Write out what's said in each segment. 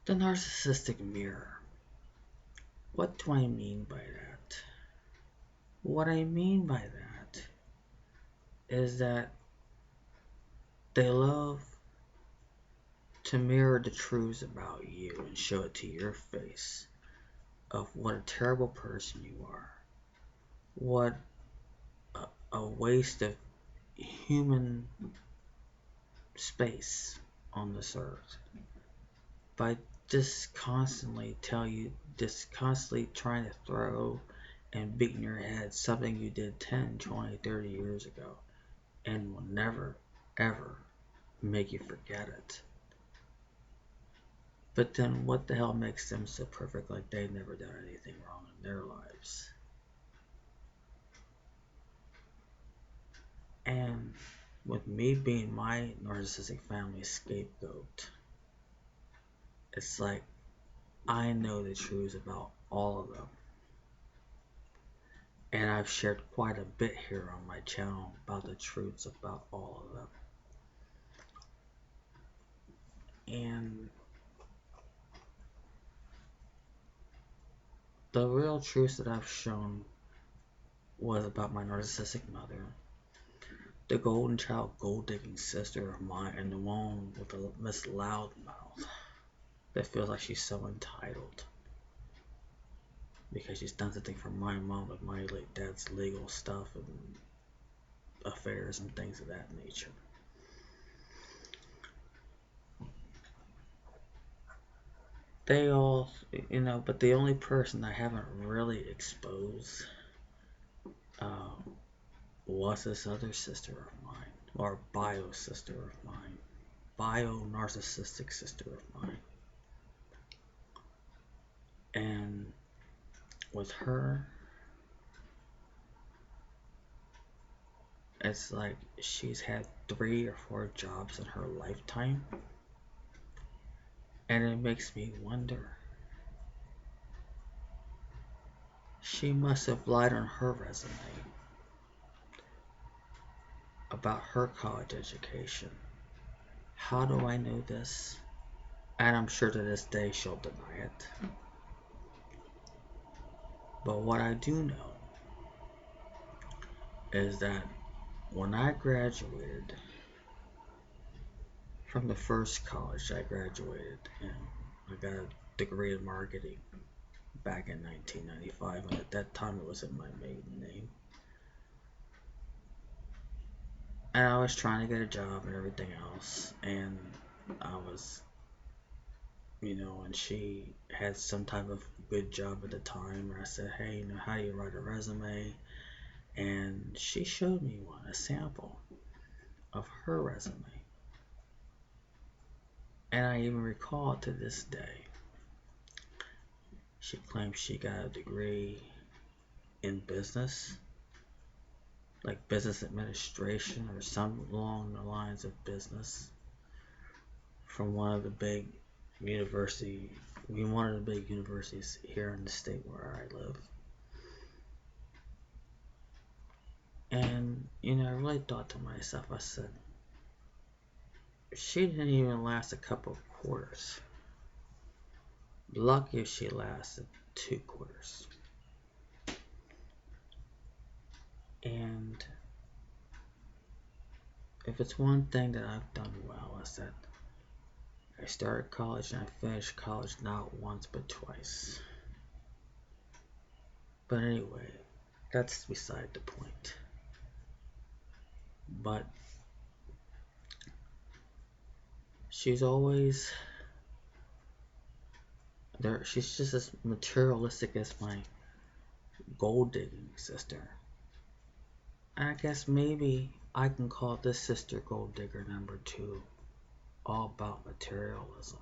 The narcissistic mirror. What do I mean by that? What I mean by that is that they love to mirror the truths about you and show it to your face of what a terrible person you are, what a waste of human space on this earth, by just constantly trying to throw and beat in your head something you did 10, 20, 30 years ago and will never, ever make you forget it. But then what the hell makes them so perfect, like they've never done anything wrong in their lives? And with me being my narcissistic family scapegoat, it's like I know the truths about all of them. And I've shared quite a bit here on my channel about the truths about all of them. And the real truth that I've shown was about my narcissistic mother, the golden child gold digging sister of mine, and the one with the Miss Loudmouth that feels like she's so entitled because she's done something for my mom with my late dad's legal stuff and affairs and things of that nature. They all, but the only person I haven't really exposed was this other sister of mine, or bio sister of mine, bio narcissistic sister of mine. And with her, it's like she's had 3 or 4 jobs in her lifetime, and it makes me wonder, she must have lied on her resume about her college education. How do I know this? And I'm sure to this day she'll deny it. But what I do know is that when I graduated from the first college I graduated in, I got a degree in marketing back in 1995, and at that time it wasn't my maiden name. And I was trying to get a job and everything else, and I was, and she had some type of good job at the time, and I said, hey, how do you write a resume? And she showed me a sample of her resume. And I even recall to this day, she claimed she got a degree in business, like business administration or some along the lines of business, from one of the big universities here in the state where I live. And I really thought to myself, I said, she didn't even last a couple of quarters. Lucky if she lasted 2 quarters. And if it's one thing that I've done well, is that I started college and I finished college not once but twice. But anyway, that's beside the point. But she's always there. She's just as materialistic as my gold digging sister. And I guess maybe I can call this sister gold digger number 2 all about materialism.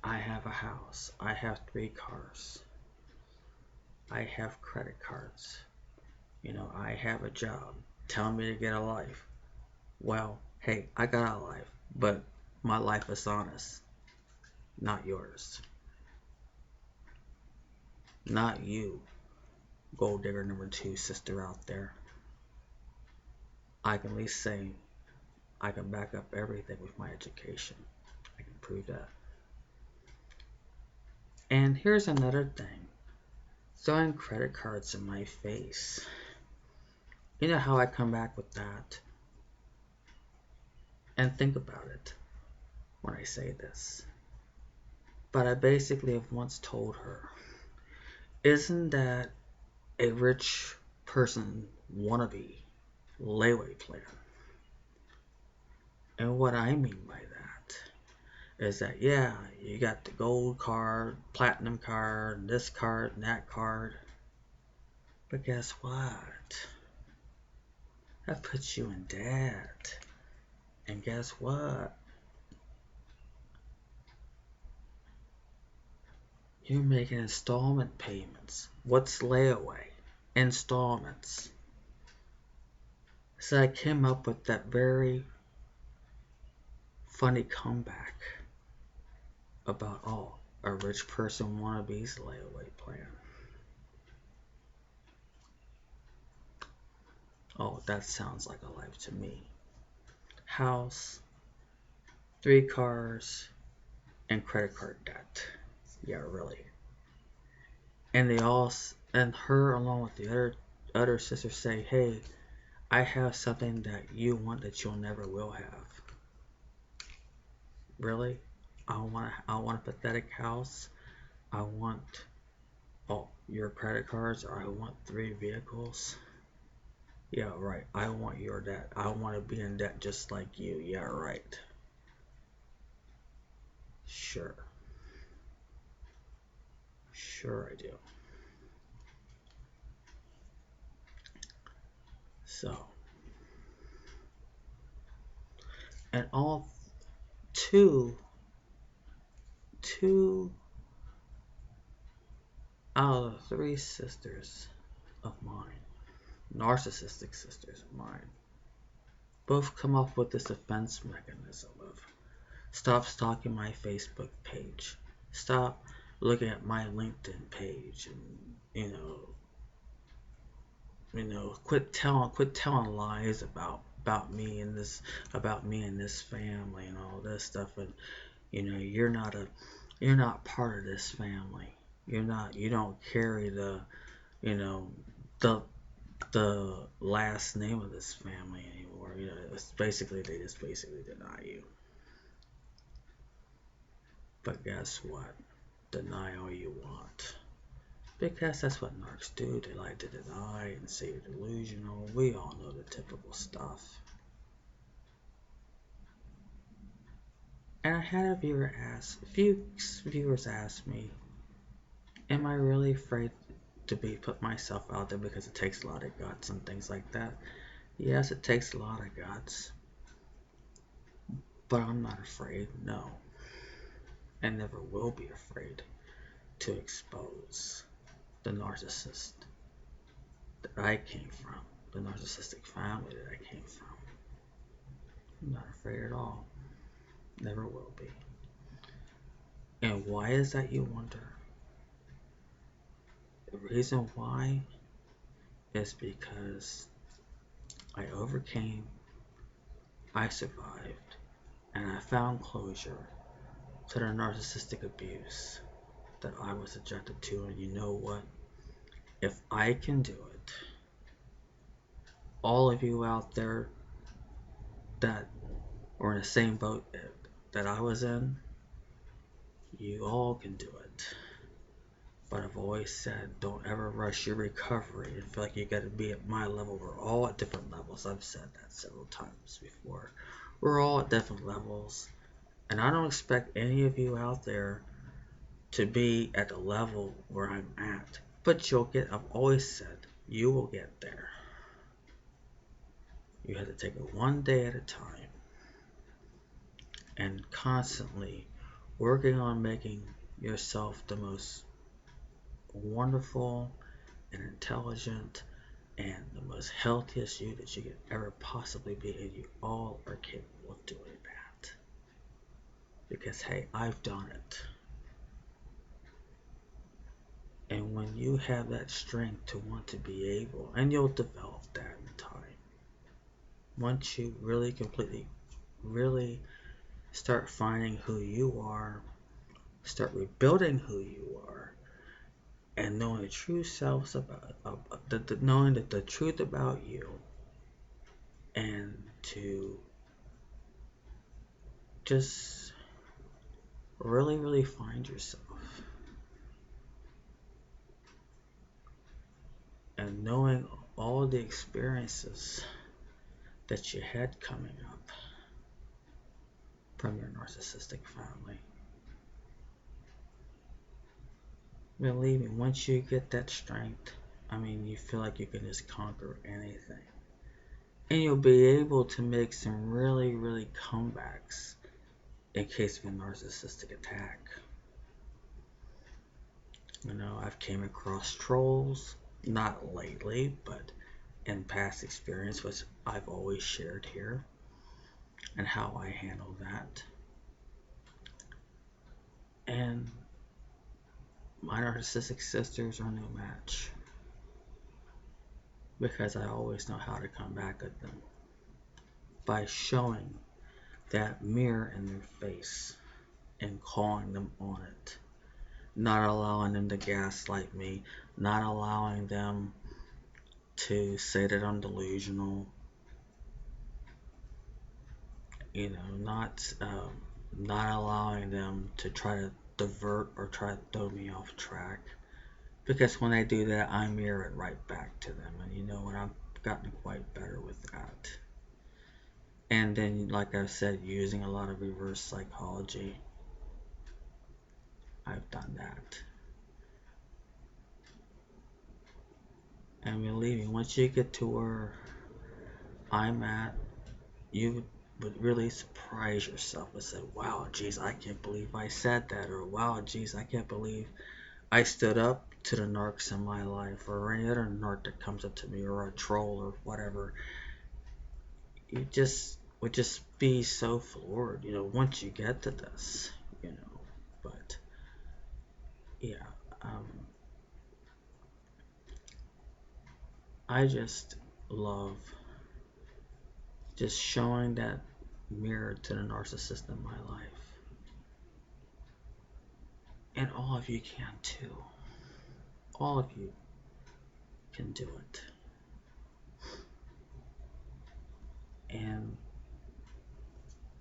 I have a house. I have 3 cars. I have credit cards. I have a job. Telling me to get a life. Well, hey, I got a life, but my life is honest. Not yours. Not you, gold digger number 2 sister out there. I can at least say I can back up everything with my education. I can prove that. And here's another thing. Throwing credit cards in my face. You know how I come back with that? And think about it when I say this. But I basically have once told her, isn't that a rich person wannabe layaway plan? And what I mean by that is that, yeah, you got the gold card, platinum card, this card, and that card. But guess what? That puts you in debt. And guess what? You're making installment payments. What's layaway? Installments. So I came up with that very funny comeback about, a rich person wannabe's layaway plan. Oh, that sounds like a life to me. House, 3 cars, and credit card debt. Yeah, really. And and her along with the other sisters say, hey, I have something that you want that you'll never will have. Really? I want a pathetic house. I want your credit cards, or I want 3 vehicles. Yeah, right. I want your debt. I want to be in debt just like you. Yeah, right. Sure. Sure I do. So, and all two out of the 3 sisters of mine, narcissistic sisters of mine, both come up with this defense mechanism of stop stalking my Facebook page, stop looking at my LinkedIn page, and quit telling lies about me and this family and all this stuff, and you're not part of this family. You don't carry the the last name of this family anymore. It's basically, they just basically deny you. But guess what? Deny all you want. Because that's what narcs do. They like to deny and say you're delusional. We all know the typical stuff. And I had a few viewers ask me, am I really afraid to put myself out there because it takes a lot of guts and things like that? Yes, it takes a lot of guts. But I'm not afraid, no. And never will be afraid to expose the narcissist that I came from, the narcissistic family that I came from. I'm not afraid at all. Never will be. And why is that, you wonder? The reason why is because I overcame, I survived, and I found closure to the narcissistic abuse that I was subjected to. And you know what? If I can do it, all of you out there that were in the same boat that I was in, you all can do it. But I've always said, don't ever rush your recovery and feel like you got to be at my level. We're all at different levels. I've said that several times before. We're all at different levels. And I don't expect any of you out there to be at the level where I'm at. But you'll get, I've always said, you will get there. You have to take it one day at a time. And constantly working on making yourself the most wonderful and intelligent and the most healthiest you that you could ever possibly be, and you all are capable of doing that. Because hey, I've done it. And when you have that strength to want to be able, and you'll develop that in time, once you really completely really start finding who you are, start rebuilding who you are, and knowing the true selves about, knowing the truth about you, and to just really, really find yourself. And knowing all the experiences that you had coming up from your narcissistic family. Believe me, once you get that strength, you feel like you can just conquer anything. And you'll be able to make some really, really comebacks in case of a narcissistic attack. I've came across trolls, not lately, but in past experience, which I've always shared here, and how I handle that. And my narcissistic sisters are no match, because I always know how to come back at them by showing that mirror in their face and calling them on it, not allowing them to gaslight me, not allowing them to say that I'm delusional, not allowing them to try to divert or try to throw me off track. Because when they do that, I mirror it right back to them. And you know what? I've gotten quite better with that. And then, like I said, using a lot of reverse psychology, I've done that. And believe me, once you get to where I'm at, you would really surprise yourself and say, wow, geez, I can't believe I said that. Or, wow, geez, I can't believe I stood up to the narcs in my life, or any other narc that comes up to me, or a troll, or whatever. You just would just be so floored, once you get to this, But, yeah, I just love just showing that mirror to the narcissist in my life. And all of you can too. All of you can do it. And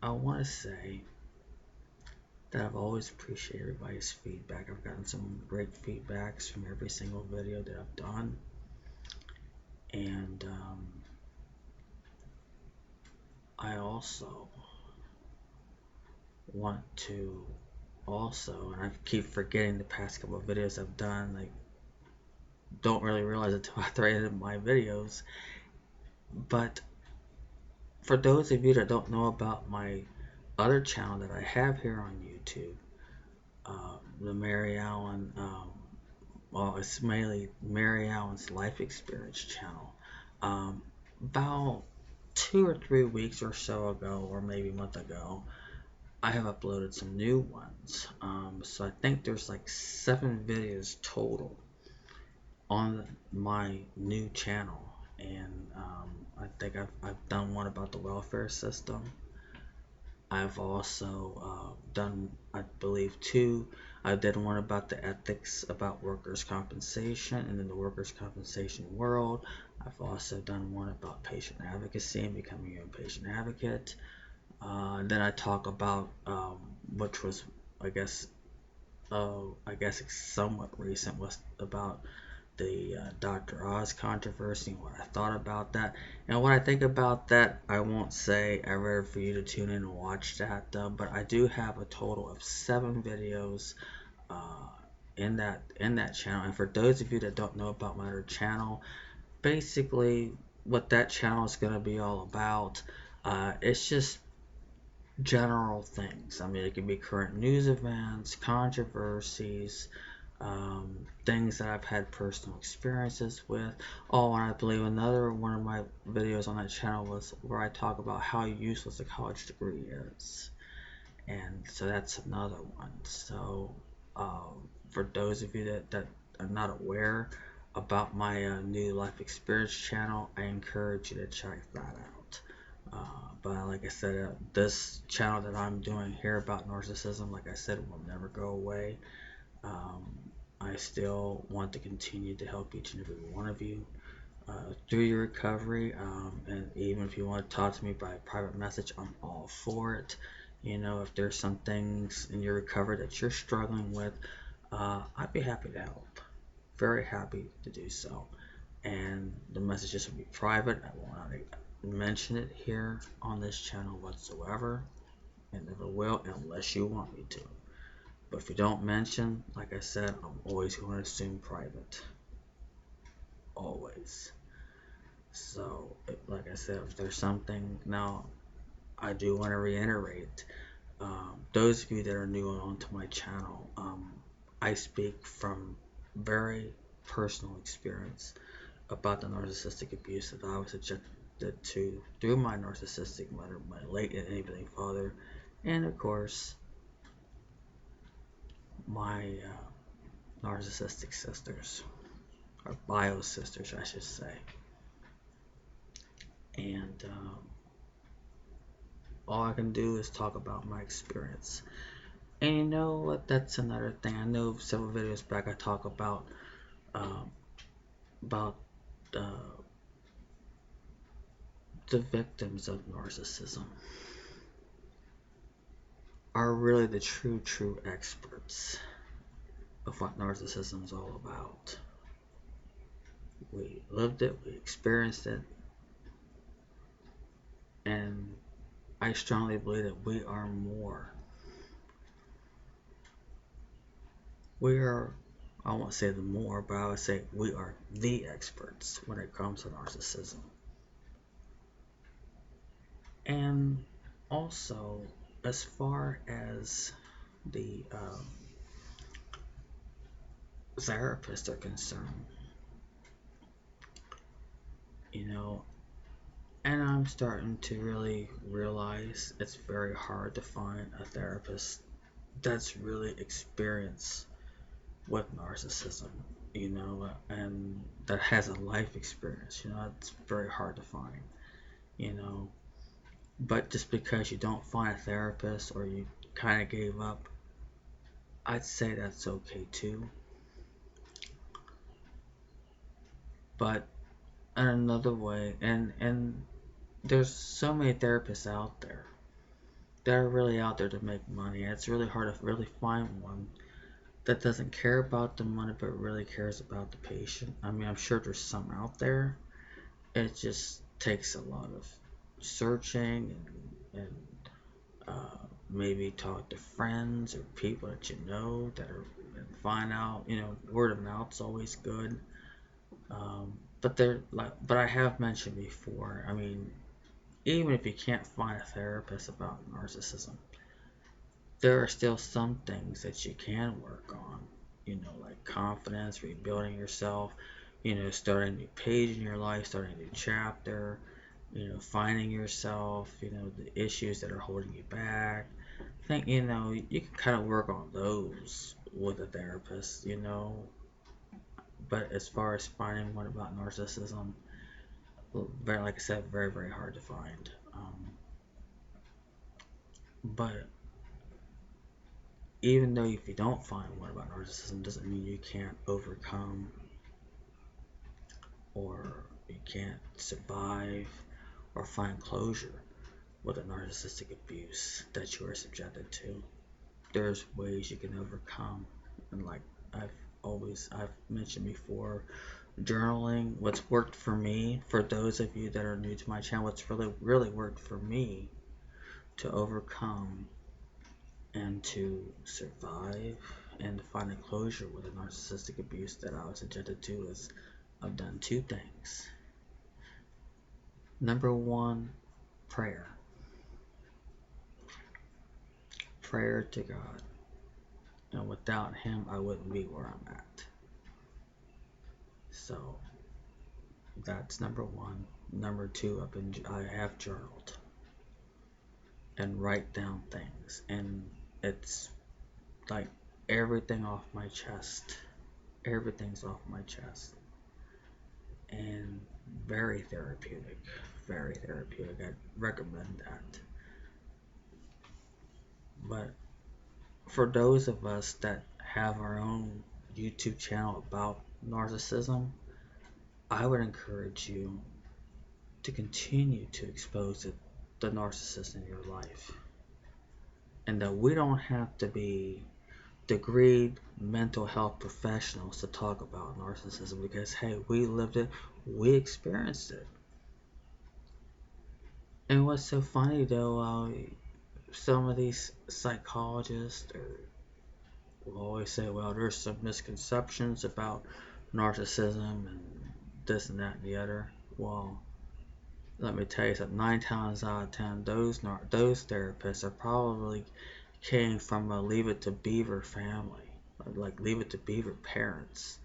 I want to say that I've always appreciated everybody's feedback. I've gotten some great feedbacks from every single video that I've done. And I also want to and I keep forgetting the past couple of videos I've done, don't really realize it until after I edit my videos. But for those of you that don't know about my other channel that I have here on YouTube, the Mary Allen, it's mainly Mary Allen's Life Experience channel. About 2 or 3 weeks or so ago, or maybe a month ago, I have uploaded some new ones. So I think there's 7 videos total on my new channel. And I think I've done one about the welfare system. I've also done, I believe, 2. I did one about the ethics about workers' compensation and in the workers' compensation world. I've also done one about patient advocacy and becoming a patient advocate. Then I talk about, which was, I guess it's somewhat recent, was about the Dr. Oz controversy and what I thought about that. And what I think about that, I won't say. I'd rather for you to tune in and watch that, but I do have a total of 7 videos in that channel. And for those of you that don't know about my other channel, basically what that channel is going to be all about, it's just general things. It can be current news events, controversies, things that I've had personal experiences with. Oh, and I believe another one of my videos on that channel was where I talk about how useless a college degree is. And so that's another one. So for those of you that are not aware about my new life experience channel, I encourage you to check that out. But like I said, this channel that I'm doing here about narcissism, like I said, will never go away. Um, I still want to continue to help each and every one of you through your recovery. And even if you want to talk to me by private message, I'm all for it. You know, if there's some things in your recovery that you're struggling with, I'd be happy to help. Very happy to do so. And the messages will be private. I will not mention it here on this channel whatsoever, and never will unless you want me to. But if you don't mention, like I said, I'm always going to assume private. Always. So, like I said, if there's something, now I do want to reiterate, those of you that are new onto my channel, I speak from very personal experience about the narcissistic abuse that I was subjected to through my narcissistic mother, my late and enabling father, and of course, my narcissistic sisters, or bio sisters, I should say. And all I can do is talk about my experience. And you know what? That's another thing. I know several videos back I talk about uh, about the victims of narcissism are really the true experts of what narcissism is all about. We lived it, we experienced it, and I strongly believe that we are more. We are, I won't say the more, but I would say we are the experts when it comes to narcissism. And also, as far as the therapists are concerned, you know, and I'm starting to really realize it's very hard to find a therapist that's really experienced with narcissism, you know, and that has a life experience. You know, it's very hard to find, you know. But just because you don't find a therapist or you kind of gave up, I'd say that's okay too. But in another way, and there's so many therapists out there that are really out there to make money. And it's really hard to really find one that doesn't care about the money but really cares about the patient. I mean, I'm sure there's some out there. It just takes a lot of searching and maybe talk to friends or people that you know that are, and find out. You know, word of mouth's always good. But they're like, but I have mentioned before. I mean, even if you can't find a therapist about narcissism, there are still some things that you can work on. You know, like confidence, rebuilding yourself. You know, starting a new page in your life, starting a new chapter. You know, finding yourself. You know, the issues that are holding you back. I think, you know, you can kind of work on those with a therapist. You know, but as far as finding one about narcissism, very, like I said, very hard to find. But even though if you don't find one about narcissism, doesn't mean you can't overcome or you can't survive or find closure with a narcissistic abuse that you are subjected to. There's ways you can overcome, and like I've mentioned before, journaling. What's worked for me, for those of you that are new to my channel, what's really worked for me to overcome and to survive and to find a closure with a narcissistic abuse that I was subjected to is I've done two things. Number one, prayer. Prayer to God. And without Him, I wouldn't be where I'm at. So that's number one. Number two, I have journaled and write down things, and it's like everything off my chest. Everything's off my chest, and very therapeutic. very therapeutic. I recommend that. But for those of us that have our own YouTube channel about narcissism, I would encourage you to continue to expose the narcissist in your life. And that we don't have to be degreed mental health professionals to talk about narcissism, because hey, we lived it, we experienced it. And what's so funny though, some of these psychologists will always say, well, there's some misconceptions about narcissism and this and that and the other. Well, let me tell you something, 9 times out of 10, those therapists are probably came from a Leave It to Beaver family, like Leave It to Beaver parents,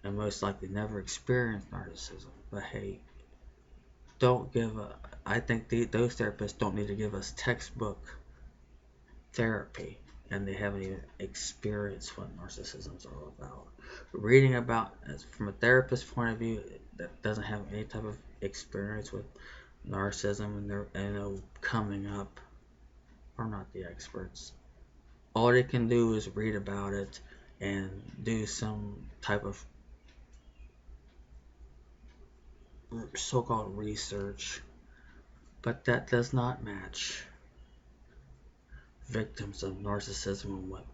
and most likely never experienced narcissism. But hey, I think those therapists don't need to give us textbook therapy, and they haven't even experienced what narcissism is all about. Reading about, from a therapist's point of view, that doesn't have any type of experience with narcissism, and they're coming up, are not the experts. All they can do is read about it and do some type of so-called research, but that does not match victims of narcissism and what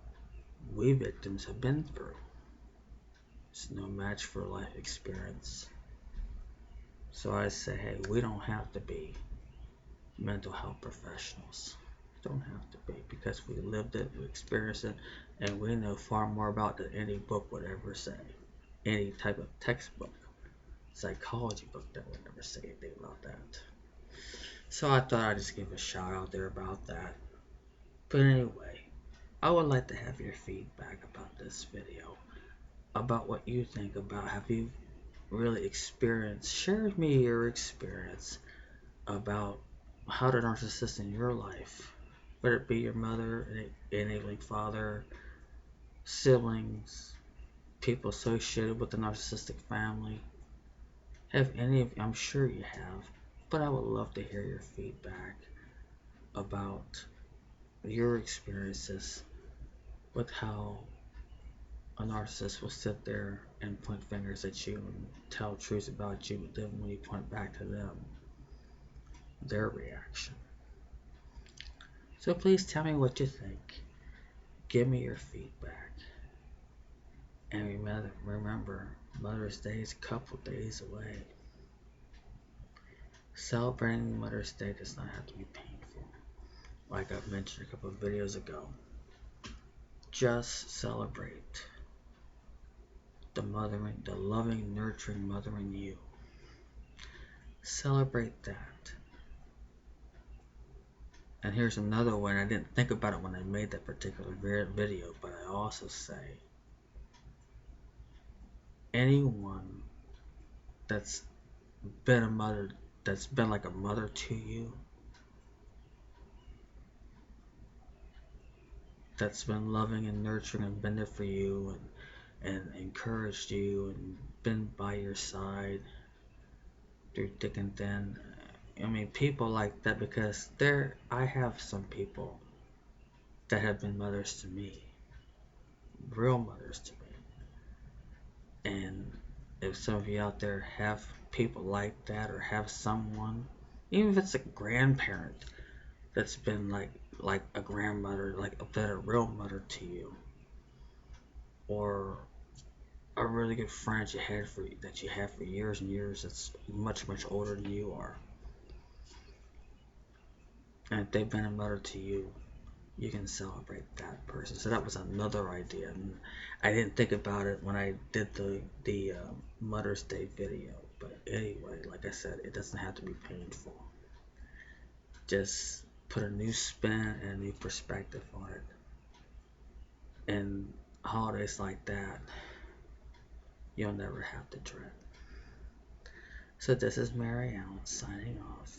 we victims have been through. It's no match for life experience. So I say, hey, we don't have to be mental health professionals. Don't have to be, because we lived it, we experienced it, and we know far more about it than any book would ever say. Any type of textbook, psychology book, that would never say anything about that. So I thought I'd just give a shout out there about that. But anyway, I would like to have your feedback about this video, about what you think about, have you really experienced, share with me your experience about how the narcissist in your life, whether it be your mother, enabling father, siblings, people associated with the narcissistic family, have any of you, I'm sure you have, but I would love to hear your feedback about your experiences with how a narcissist will sit there and point fingers at you and tell truths about you, but then when you point back to them, their reaction. So please tell me what you think. Give me your feedback. And remember, Mother's Day is a couple days away. Celebrating Mother's Day does not have to be painful. Like I've mentioned a couple of videos ago. Just celebrate the loving, nurturing mother in you. Celebrate that. And here's another one. I didn't think about it when I made that particular video, but I also say, anyone that's been a mother, that's been like a mother to you, that's been loving and nurturing and been there for you and encouraged you and been by your side through thick and thin. I mean, people like that, because I have some people that have been mothers to me, real mothers to me. And if some of you out there have people like that, or have someone, even if it's a grandparent that's been like a grandmother, like a real mother to you, or a really good friend that you had for years and years, that's much older than you are, and if they've been a mother to you, you can celebrate that person. So that was another idea, and I didn't think about it when I did the Mother's Day video. But anyway, like I said, it doesn't have to be painful. Just put a new spin and a new perspective on it. And holidays like that, you'll never have to dread. So this is Mary Allen signing off.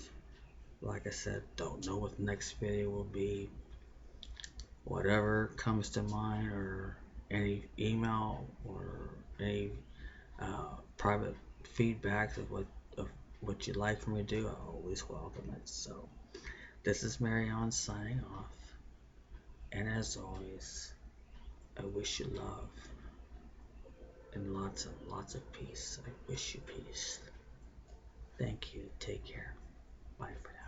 Like I said, don't know what the next video will be. Whatever comes to mind, or any email or any private feedback of what you'd like for me to do, I always welcome it. So, this is Marion signing off. And as always, I wish you love and lots of peace. I wish you peace. Thank you. Take care. Bye for now.